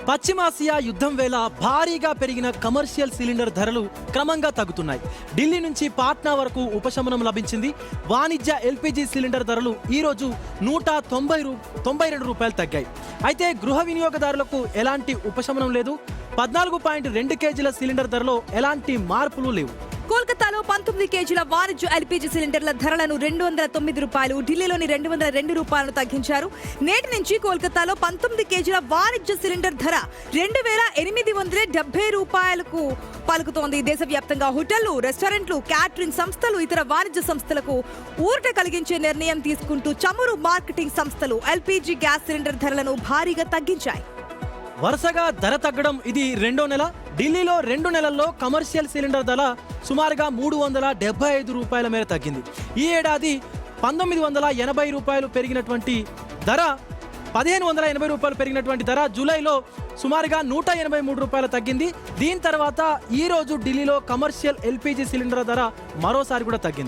పశ్చిమాసియా యుద్ధం వేళ భారీగా పెరిగిన కమర్షియల్ సిలిండర్ ధరలు క్రమంగా తగ్గుతున్నాయి. ఢిల్లీ నుంచి పాట్నా వరకు ఉపశమనం లభించింది. వాణిజ్య ఎల్పీజీ సిలిండర్ ధరలు ఈరోజు 192 రూపాయలు తగ్గాయి. అయితే గృహ వినియోగదారులకు ఎలాంటి ఉపశమనం లేదు. 14.2 కేజీల సిలిండర్ ధరలో ఎలాంటి మార్పులు లేవు. కోల్కతాలో 19 కేజీల వాణిజ్య ఎల్పీజీ సిలిండర్ల ధరలను 209 రూపాయలు, ఢిల్లీలోని 202 రూపాయలను తగ్గించారు. నేటి నుంచి కోల్కతాలో 19 కేజీల వాణిజ్య సిలిండర్ ధర 2870 రూపాయలకు పలుకుతోంది. దేశవ్యాప్తంగా హోటళ్లు, రెస్టారెంట్లు, క్యాటరింగ్ సంస్థలు, ఇతర వాణిజ్య సంస్థలకు ఊరట కలిగించే నిర్ణయం తీసుకుంటూ చమురు మార్కెటింగ్ సంస్థలు ఎల్పీజీ గ్యాస్ సిలిండర్ ధరలను భారీగా తగ్గించాయి. వరుసగా ధర తగ్గడం ఇది రెండో నెల. ఢిల్లీలో 2 నెలల్లో కమర్షియల్ సిలిండర్ ధర సుమారుగా 375 రూపాయల మేర తగ్గింది. ఈ ఏడాది 1980 రూపాయలు పెరిగినటువంటి ధర 1580 రూపాయలు పెరిగినటువంటి ధర జూలైలో సుమారుగా 183 రూపాయలు తగ్గింది. దీని తర్వాత ఈ రోజు ఢిల్లీలో కమర్షియల్ ఎల్పీజీ సిలిండర్ ధర మరోసారి కూడా తగ్గింది.